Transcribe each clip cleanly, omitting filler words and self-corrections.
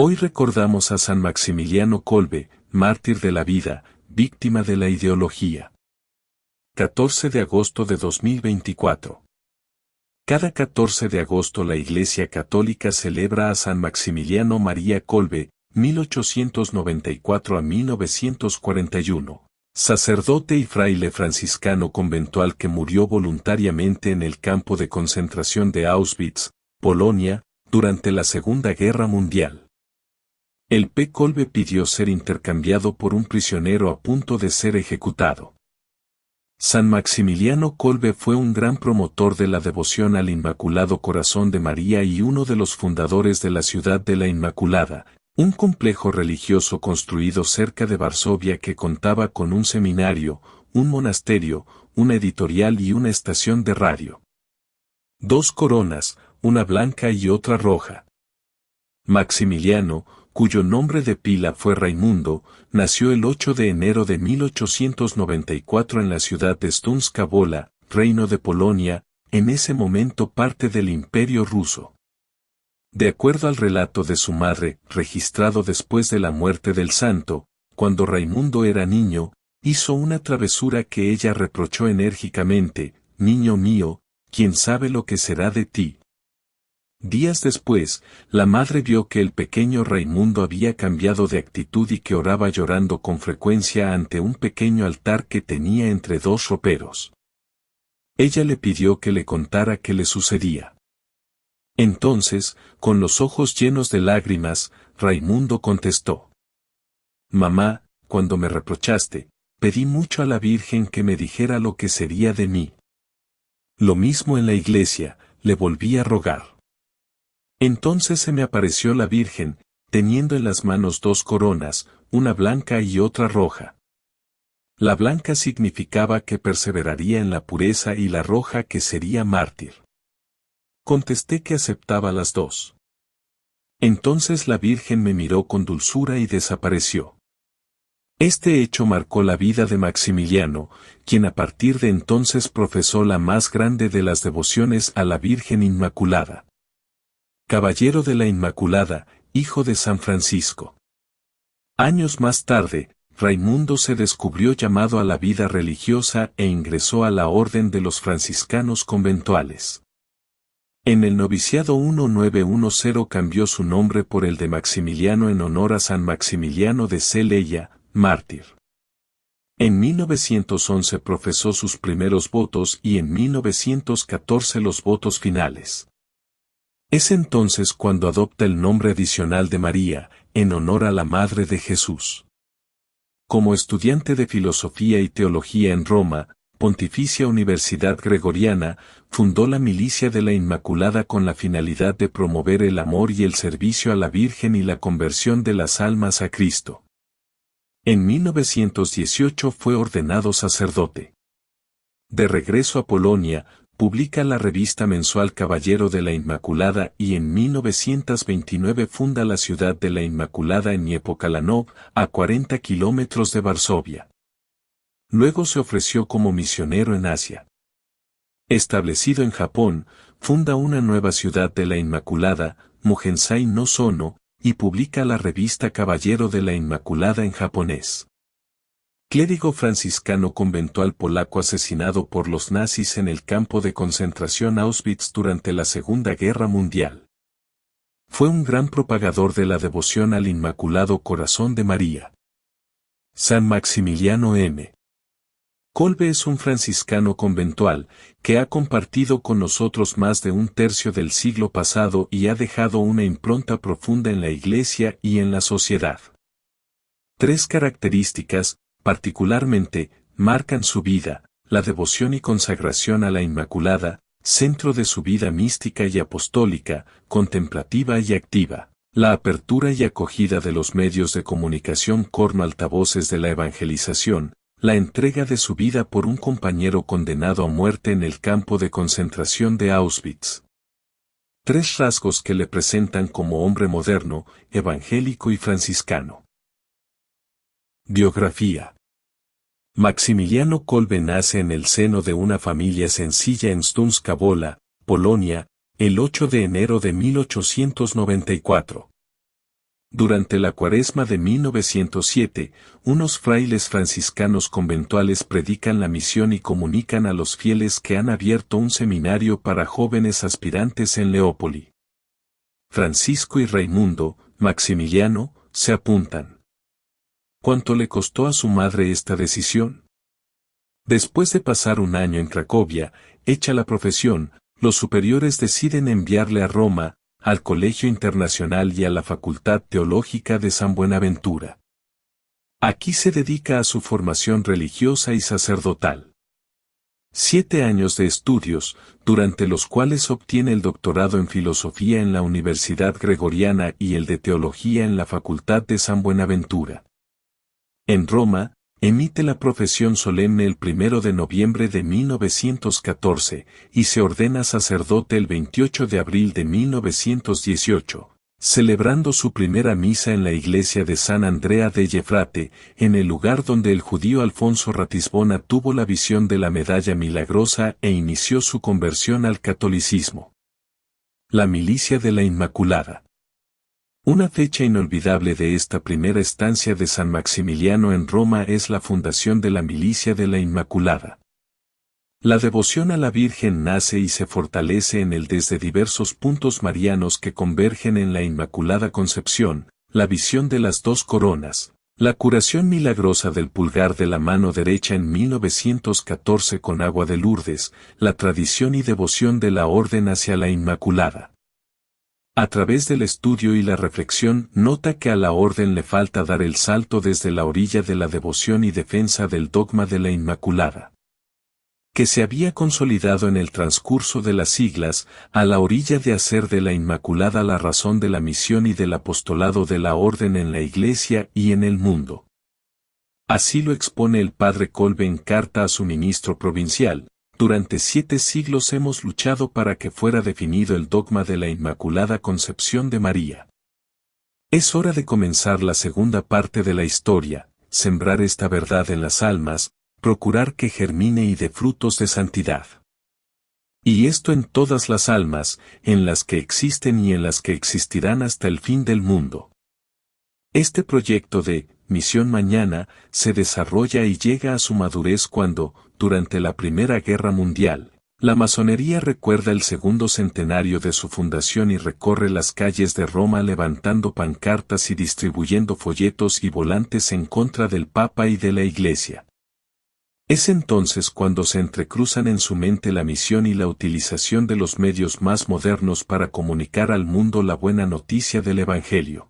Hoy recordamos a San Maximiliano Kolbe, mártir de la vida, víctima de la ideología. 14 de agosto de 2024. Cada 14 de agosto la Iglesia Católica celebra a San Maximiliano María Kolbe, 1894 a 1941, sacerdote y fraile franciscano conventual que murió voluntariamente en el campo de concentración de Auschwitz, Polonia, durante la Segunda Guerra Mundial. El P. Kolbe pidió ser intercambiado por un prisionero a punto de ser ejecutado. San Maximiliano Kolbe fue un gran promotor de la devoción al Inmaculado Corazón de María y uno de los fundadores de la Ciudad de la Inmaculada, un complejo religioso construido cerca de Varsovia que contaba con un seminario, un monasterio, una editorial y una estación de radio. 2 coronas, una blanca y otra roja. Maximiliano, cuyo nombre de pila fue Raimundo, nació el 8 de enero de 1894 en la ciudad de Śląska Wola, Reino de Polonia, en ese momento parte del Imperio ruso. De acuerdo al relato de su madre, registrado después de la muerte del santo, cuando Raimundo era niño, hizo una travesura que ella reprochó enérgicamente: «Niño mío, ¿quién sabe lo que será de ti?». Días después, la madre vio que el pequeño Raimundo había cambiado de actitud y que oraba llorando con frecuencia ante un pequeño altar que tenía entre 2 roperos. Ella le pidió que le contara qué le sucedía. Entonces, con los ojos llenos de lágrimas, Raimundo contestó: «Mamá, cuando me reprochaste, pedí mucho a la Virgen que me dijera lo que sería de mí. Lo mismo en la iglesia, le volví a rogar. Entonces se me apareció la Virgen, teniendo en las manos 2 coronas, una blanca y otra roja. La blanca significaba que perseveraría en la pureza y la roja que sería mártir. Contesté que aceptaba las 2. Entonces la Virgen me miró con dulzura y desapareció». Este hecho marcó la vida de Maximiliano, quien a partir de entonces profesó la más grande de las devociones a la Virgen Inmaculada. Caballero de la Inmaculada, hijo de San Francisco. Años más tarde, Raimundo se descubrió llamado a la vida religiosa e ingresó a la orden de los franciscanos conventuales. En el noviciado 1910 cambió su nombre por el de Maximiliano en honor a San Maximiliano de Celeia, mártir. En 1911 profesó sus primeros votos y en 1914 los votos finales. Es entonces cuando adopta el nombre adicional de María, en honor a la Madre de Jesús. Como estudiante de Filosofía y Teología en Roma, Pontificia Universidad Gregoriana, fundó la Milicia de la Inmaculada con la finalidad de promover el amor y el servicio a la Virgen y la conversión de las almas a Cristo. En 1918 fue ordenado sacerdote. De regreso a Polonia, publica la revista mensual Caballero de la Inmaculada y en 1929 funda la Ciudad de la Inmaculada en Niepokalanów, a 40 kilómetros de Varsovia. Luego se ofreció como misionero en Asia. Establecido en Japón, funda una nueva Ciudad de la Inmaculada, Mugensai no Sono, y publica la revista Caballero de la Inmaculada en japonés. Clérigo franciscano conventual polaco asesinado por los nazis en el campo de concentración Auschwitz durante la Segunda Guerra Mundial. Fue un gran propagador de la devoción al Inmaculado Corazón de María. San Maximiliano M. Kolbe es un franciscano conventual, que ha compartido con nosotros más de un tercio del siglo pasado y ha dejado una impronta profunda en la Iglesia y en la sociedad. 3 características, particularmente, marcan su vida: la devoción y consagración a la Inmaculada, centro de su vida mística y apostólica, contemplativa y activa; la apertura y acogida de los medios de comunicación como altavoces de la evangelización; la entrega de su vida por un compañero condenado a muerte en el campo de concentración de Auschwitz. 3 rasgos que le presentan como hombre moderno, evangélico y franciscano. Biografía. Maximiliano Kolbe nace en el seno de una familia sencilla en Śląska Wola, Polonia, el 8 de enero de 1894. Durante la Cuaresma de 1907, unos frailes franciscanos conventuales predican la misión y comunican a los fieles que han abierto un seminario para jóvenes aspirantes en Leópoli. Francisco y Raimundo, Maximiliano, se apuntan. ¿Cuánto le costó a su madre esta decisión? Después de pasar un año en Cracovia, hecha la profesión, los superiores deciden enviarle a Roma, al Colegio Internacional y a la Facultad Teológica de San Buenaventura. Aquí se dedica a su formación religiosa y sacerdotal. 7 años de estudios, durante los cuales obtiene el doctorado en filosofía en la Universidad Gregoriana y el de teología en la Facultad de San Buenaventura. En Roma, emite la profesión solemne el 1 de noviembre de 1914 y se ordena sacerdote el 28 de abril de 1918, celebrando su primera misa en la iglesia de San Andrea degli Frati, en el lugar donde el judío Alfonso Ratisbona tuvo la visión de la medalla milagrosa e inició su conversión al catolicismo. La milicia de la Inmaculada. Una fecha inolvidable de esta primera estancia de San Maximiliano en Roma es la fundación de la Milicia de la Inmaculada. La devoción a la Virgen nace y se fortalece en él desde diversos puntos marianos que convergen en la Inmaculada Concepción, la visión de las dos coronas, la curación milagrosa del pulgar de la mano derecha en 1914 con agua de Lourdes, la tradición y devoción de la Orden hacia la Inmaculada. A través del estudio y la reflexión nota que a la orden le falta dar el salto desde la orilla de la devoción y defensa del dogma de la Inmaculada, que se había consolidado en el transcurso de las siglas, a la orilla de hacer de la Inmaculada la razón de la misión y del apostolado de la orden en la Iglesia y en el mundo. Así lo expone el padre Kolbe en carta a su ministro provincial. Durante 7 siglos hemos luchado para que fuera definido el dogma de la Inmaculada Concepción de María. Es hora de comenzar la segunda parte de la historia, sembrar esta verdad en las almas, procurar que germine y dé frutos de santidad. Y esto en todas las almas, en las que existen y en las que existirán hasta el fin del mundo. Este proyecto de Misión Mañana se desarrolla y llega a su madurez cuando, durante la Primera Guerra Mundial, la masonería recuerda el segundo centenario de su fundación y recorre las calles de Roma levantando pancartas y distribuyendo folletos y volantes en contra del Papa y de la Iglesia. Es entonces cuando se entrecruzan en su mente la misión y la utilización de los medios más modernos para comunicar al mundo la buena noticia del Evangelio.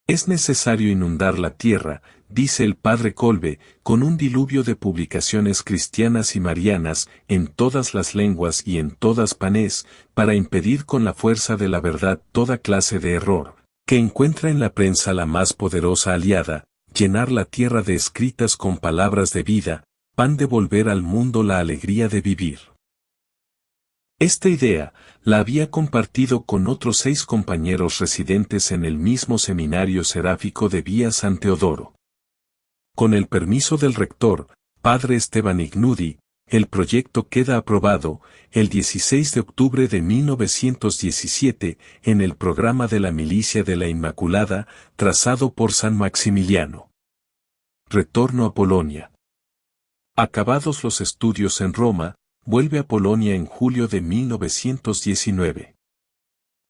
Es necesario inundar la tierra, dice el padre Kolbe, con un diluvio de publicaciones cristianas y marianas en todas las lenguas y en todas panes, para impedir con la fuerza de la verdad toda clase de error, que encuentra en la prensa la más poderosa aliada, llenar la tierra de escritas con palabras de vida, pan de volver al mundo la alegría de vivir. Esta idea la había compartido con otros 6 compañeros residentes en el mismo seminario seráfico de Vía San Teodoro. Con el permiso del rector, padre Esteban Ignudi, el proyecto queda aprobado el 16 de octubre de 1917 en el programa de la Milicia de la Inmaculada, trazado por San Maximiliano. Retorno a Polonia. Acabados los estudios en Roma, vuelve a Polonia en julio de 1919.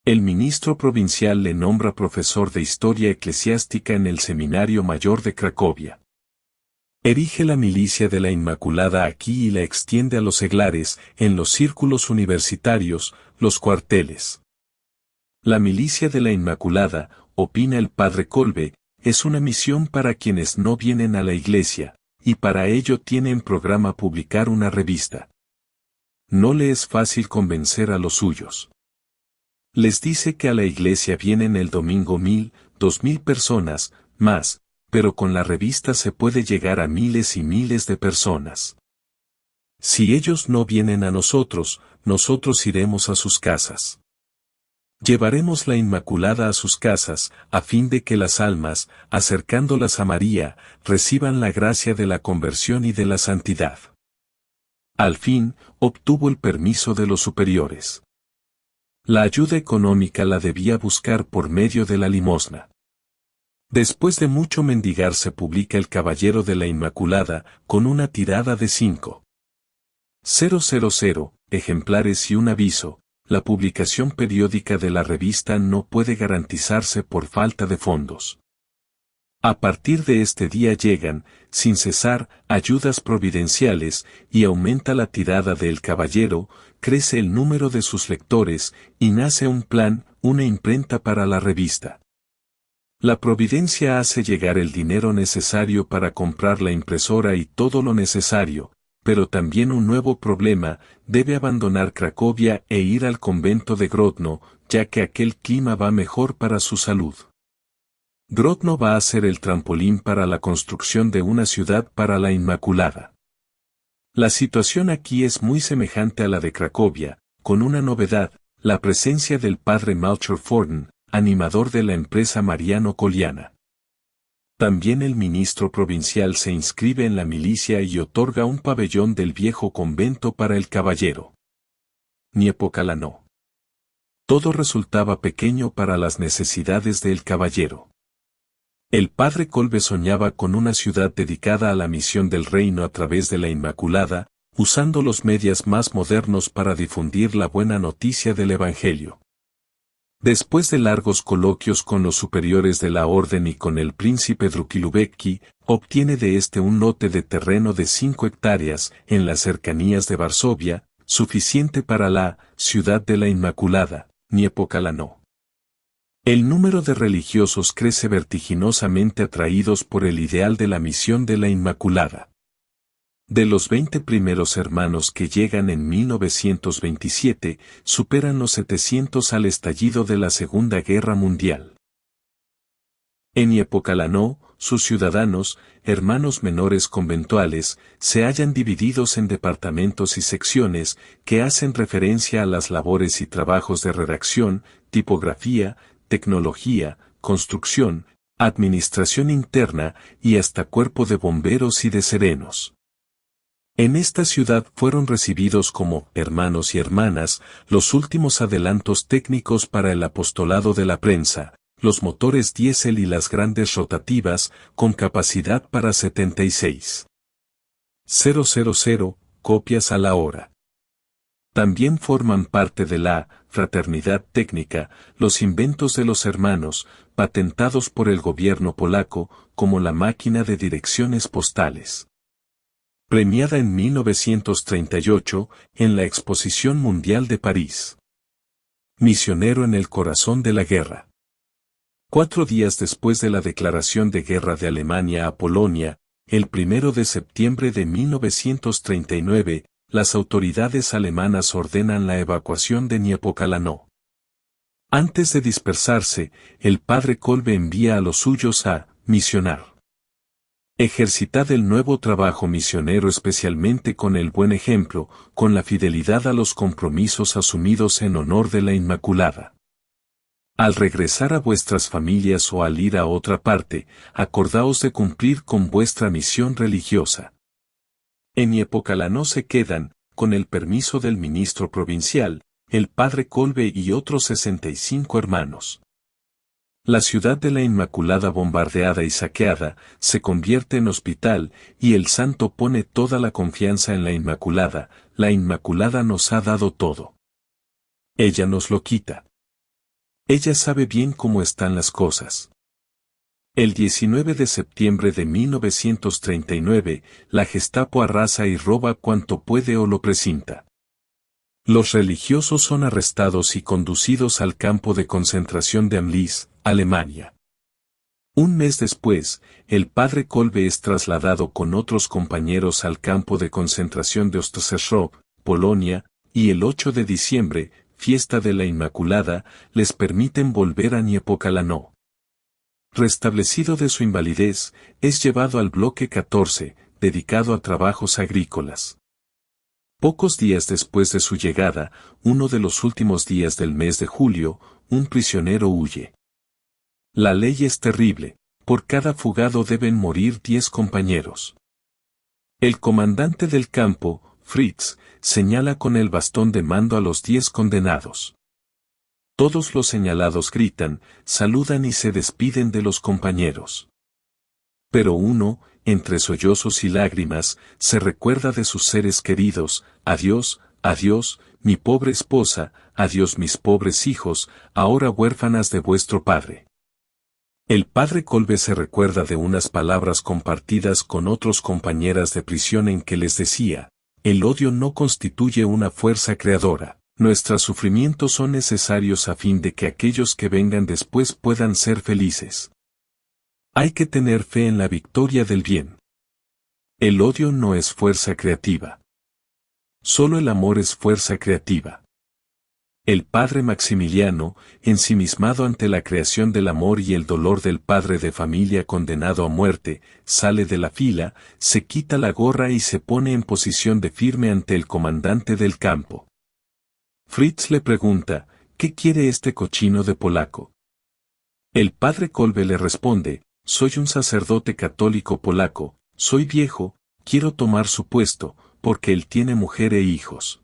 El ministro provincial le nombra profesor de historia eclesiástica en el Seminario Mayor de Cracovia. Erige la Milicia de la Inmaculada aquí y la extiende a los seglares, en los círculos universitarios, los cuarteles. La Milicia de la Inmaculada, opina el padre Kolbe, es una misión para quienes no vienen a la iglesia, y para ello tiene en programa publicar una revista. No le es fácil convencer a los suyos. Les dice que a la iglesia vienen el domingo 1000, 2000 personas, más, pero con la revista se puede llegar a miles y miles de personas. Si ellos no vienen a nosotros, nosotros iremos a sus casas. Llevaremos la Inmaculada a sus casas, a fin de que las almas, acercándolas a María, reciban la gracia de la conversión y de la santidad. Al fin, obtuvo el permiso de los superiores. La ayuda económica la debía buscar por medio de la limosna. Después de mucho mendigar se publica El Caballero de la Inmaculada, con una tirada de 5.000 ejemplares y un aviso: la publicación periódica de la revista no puede garantizarse por falta de fondos. A partir de este día llegan, sin cesar, ayudas providenciales, y aumenta la tirada de El Caballero, crece el número de sus lectores, y nace un plan, una imprenta para la revista. La providencia hace llegar el dinero necesario para comprar la impresora y todo lo necesario, pero también un nuevo problema: debe abandonar Cracovia e ir al convento de Grodno, ya que aquel clima va mejor para su salud. Grodno va a ser el trampolín para la construcción de una ciudad para la Inmaculada. La situación aquí es muy semejante a la de Cracovia, con una novedad: la presencia del padre Melchior Forden, animador de la empresa mariano-coliana. También el ministro provincial se inscribe en la milicia y otorga un pabellón del viejo convento para el caballero. Niepocalanó. Todo resultaba pequeño para las necesidades del caballero. El padre Kolbe soñaba con una ciudad dedicada a la misión del reino a través de la Inmaculada, usando los medios más modernos para difundir la buena noticia del Evangelio. Después de largos coloquios con los superiores de la orden y con el príncipe Drukilubecky, obtiene de este un lote de terreno de 5 hectáreas en las cercanías de Varsovia, suficiente para la ciudad de la Inmaculada, Niepocalanó. El número de religiosos crece vertiginosamente atraídos por el ideal de la misión de la Inmaculada. De los 20 primeros hermanos que llegan en 1927, superan los 700 al estallido de la Segunda Guerra Mundial. En Niepocalanó, sus ciudadanos, hermanos menores conventuales, se hallan divididos en departamentos y secciones que hacen referencia a las labores y trabajos de redacción, tipografía, tecnología, construcción, administración interna y hasta cuerpo de bomberos y de serenos. En esta ciudad fueron recibidos como hermanos y hermanas los últimos adelantos técnicos para el apostolado de la prensa, los motores diésel y las grandes rotativas, con capacidad para 76.000 copias a la hora. También forman parte de la fraternidad técnica los inventos de los hermanos, patentados por el gobierno polaco, como la máquina de direcciones postales. Premiada en 1938 en la Exposición Mundial de París. Misionero en el corazón de la guerra. 4 días después de la declaración de guerra de Alemania a Polonia, el 1 de septiembre de 1939, las autoridades alemanas ordenan la evacuación de Niepocalanó. Antes de dispersarse, el padre Kolbe envía a los suyos a misionar. Ejercitad el nuevo trabajo misionero especialmente con el buen ejemplo, con la fidelidad a los compromisos asumidos en honor de la Inmaculada. Al regresar a vuestras familias o al ir a otra parte, acordaos de cumplir con vuestra misión religiosa. En Niepocalanó se quedan, con el permiso del ministro provincial, el padre Kolbe y otros 65 hermanos. La ciudad de la Inmaculada, bombardeada y saqueada, se convierte en hospital, y el santo pone toda la confianza en la Inmaculada. La Inmaculada nos ha dado todo. Ella nos lo quita. Ella sabe bien cómo están las cosas. El 19 de septiembre de 1939, la Gestapo arrasa y roba cuanto puede o lo precinta. Los religiosos son arrestados y conducidos al campo de concentración de Amlis, Alemania. Un mes después, el padre Kolbe es trasladado con otros compañeros al campo de concentración de Ostasierczów, Polonia, y el 8 de diciembre, fiesta de la Inmaculada, les permiten volver a Niepocalanó. Restablecido de su invalidez, es llevado al bloque 14, dedicado a trabajos agrícolas. Pocos días después de su llegada, uno de los últimos días del mes de julio, un prisionero huye. La ley es terrible: por cada fugado deben morir 10 compañeros. El comandante del campo, Fritz, señala con el bastón de mando a los 10 condenados. Todos los señalados gritan, saludan y se despiden de los compañeros. Pero uno, entre sollozos y lágrimas, se recuerda de sus seres queridos, adiós, adiós, mi pobre esposa, adiós mis pobres hijos, ahora huérfanas de vuestro padre. El padre Kolbe se recuerda de unas palabras compartidas con otros compañeras de prisión en que les decía, el odio no constituye una fuerza creadora, nuestros sufrimientos son necesarios a fin de que aquellos que vengan después puedan ser felices. Hay que tener fe en la victoria del bien. El odio no es fuerza creativa. Solo el amor es fuerza creativa. El padre Maximiliano, ensimismado ante la creación del amor y el dolor del padre de familia condenado a muerte, sale de la fila, se quita la gorra y se pone en posición de firme ante el comandante del campo. Fritz le pregunta, ¿qué quiere este cochino de polaco? El padre Kolbe le responde, soy un sacerdote católico polaco, soy viejo, quiero tomar su puesto, porque él tiene mujer e hijos.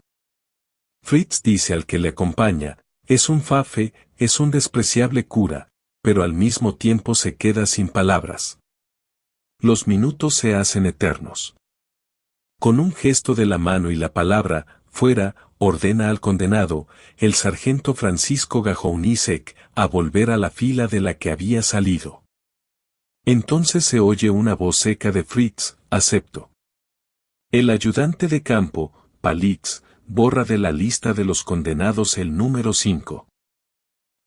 Fritz dice al que le acompaña, es un fafe, es un despreciable cura, pero al mismo tiempo se queda sin palabras. Los minutos se hacen eternos. Con un gesto de la mano y la palabra, fuera, ordena al condenado, el sargento Francisco Gajownicek, a volver a la fila de la que había salido. Entonces se oye una voz seca de Fritz, acepto. El ayudante de campo, Palitz, borra de la lista de los condenados el número 5.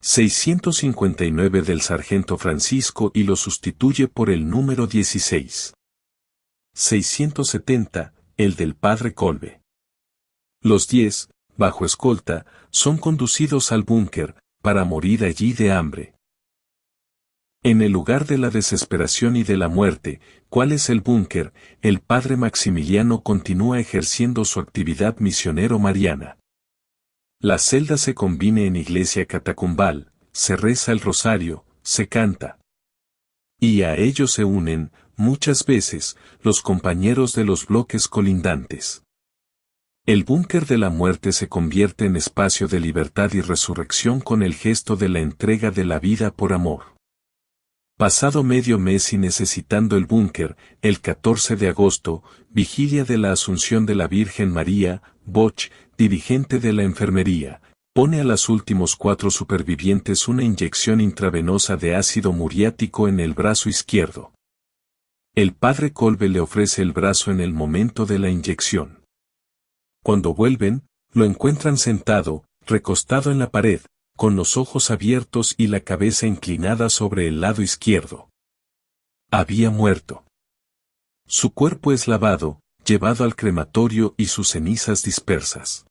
659 del sargento Francisco y lo sustituye por el número 16. 670, el del padre Kolbe. Los 10, bajo escolta, son conducidos al búnker, para morir allí de hambre. En el lugar de la desesperación y de la muerte, ¿cuál es el búnker? El padre Maximiliano continúa ejerciendo su actividad misionero-mariana. La celda se conviene en iglesia catacumbal, se reza el rosario, se canta. Y a ellos se unen, muchas veces, los compañeros de los bloques colindantes. El búnker de la muerte se convierte en espacio de libertad y resurrección con el gesto de la entrega de la vida por amor. Pasado medio mes y necesitando el búnker, el 14 de agosto, vigilia de la Asunción de la Virgen María, Boch, dirigente de la enfermería, pone a los últimos 4 supervivientes una inyección intravenosa de ácido muriático en el brazo izquierdo. El padre Kolbe le ofrece el brazo en el momento de la inyección. Cuando vuelven, lo encuentran sentado, recostado en la pared, con los ojos abiertos y la cabeza inclinada sobre el lado izquierdo. Había muerto. Su cuerpo es lavado, llevado al crematorio y sus cenizas dispersas.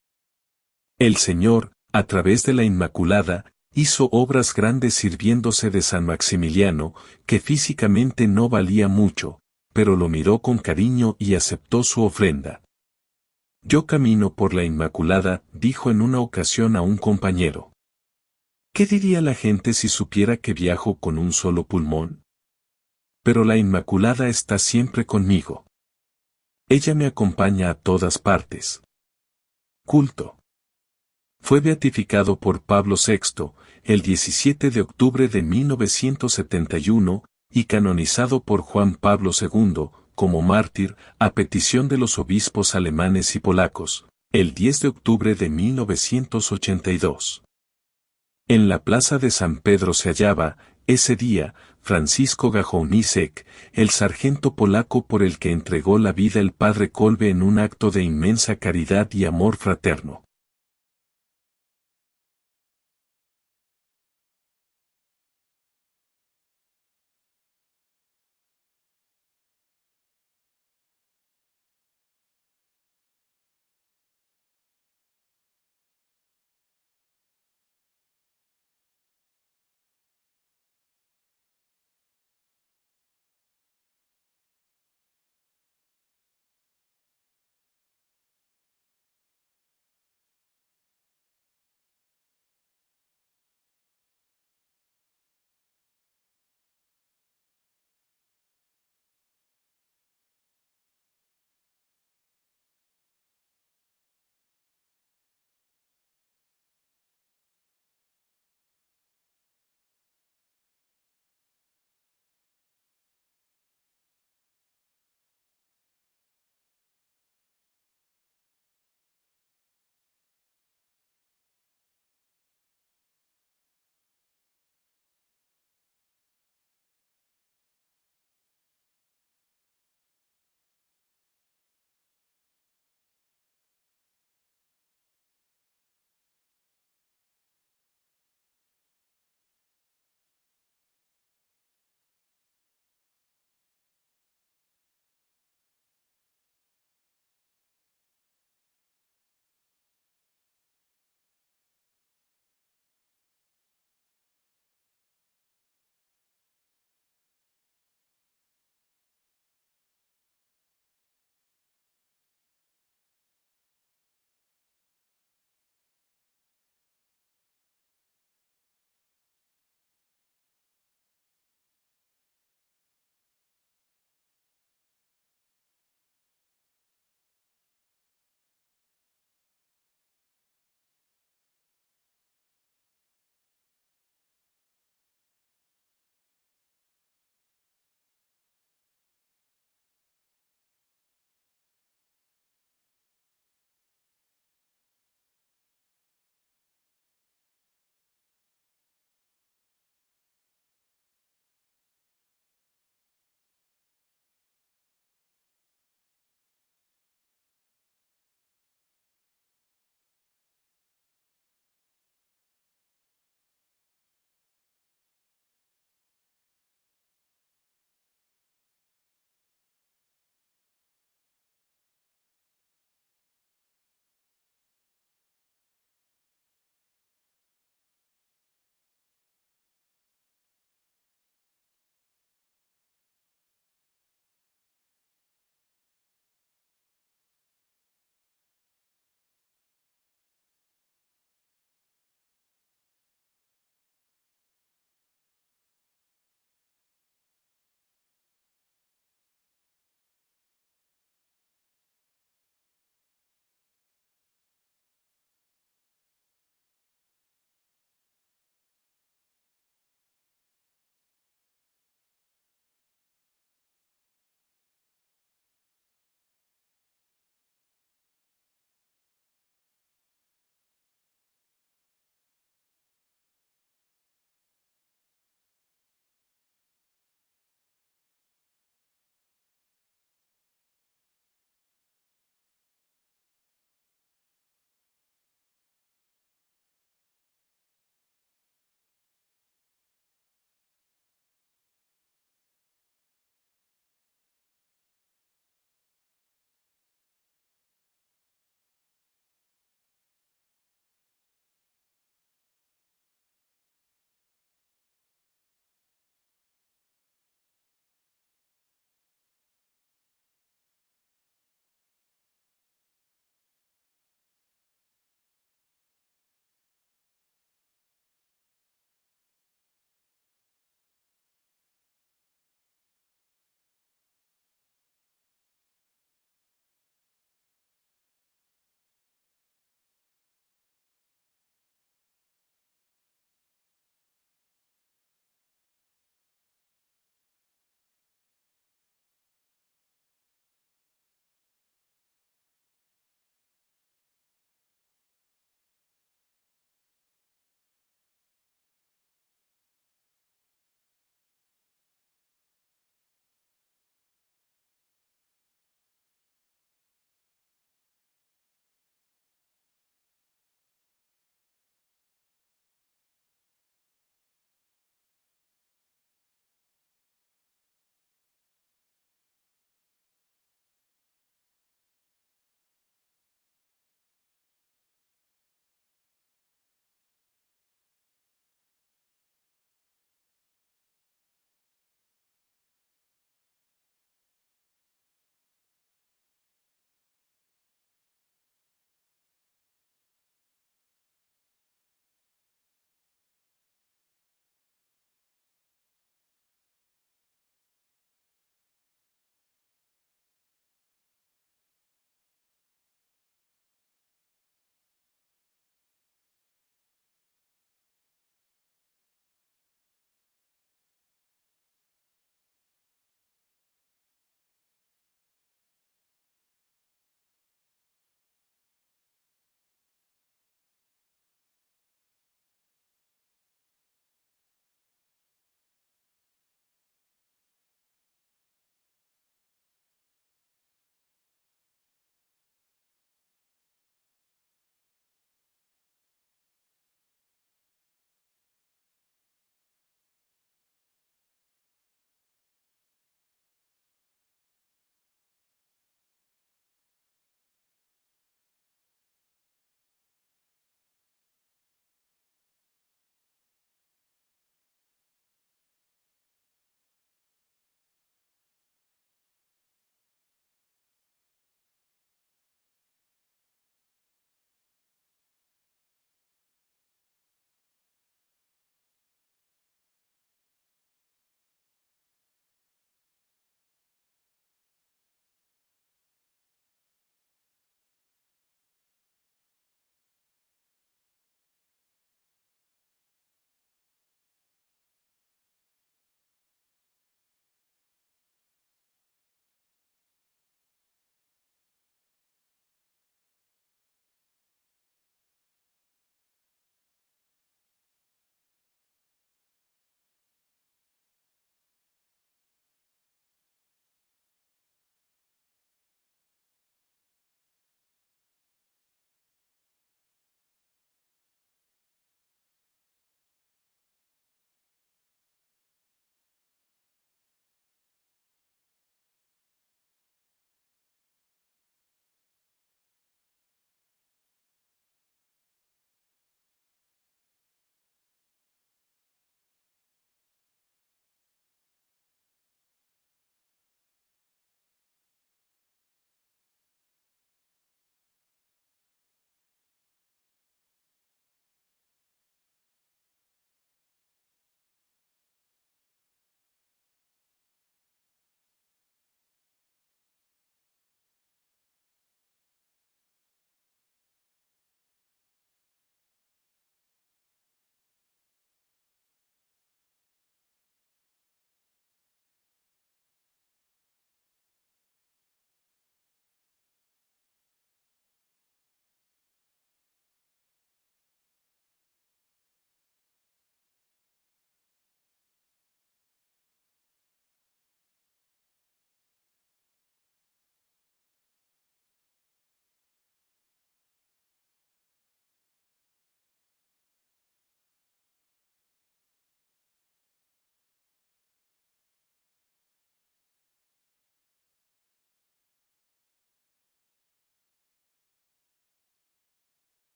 El Señor, a través de la Inmaculada, hizo obras grandes sirviéndose de San Maximiliano, que físicamente no valía mucho, pero lo miró con cariño y aceptó su ofrenda. Yo camino por la Inmaculada, dijo en una ocasión a un compañero. ¿Qué diría la gente si supiera que viajo con un solo pulmón? Pero la Inmaculada está siempre conmigo. Ella me acompaña a todas partes. Culto. Fue beatificado por Pablo VI, el 17 de octubre de 1971, y canonizado por Juan Pablo II, como mártir, a petición de los obispos alemanes y polacos, el 10 de octubre de 1982. En la plaza de San Pedro se hallaba, ese día, Francisco Gajownicek, el sargento polaco por el que entregó la vida el padre Kolbe en un acto de inmensa caridad y amor fraterno.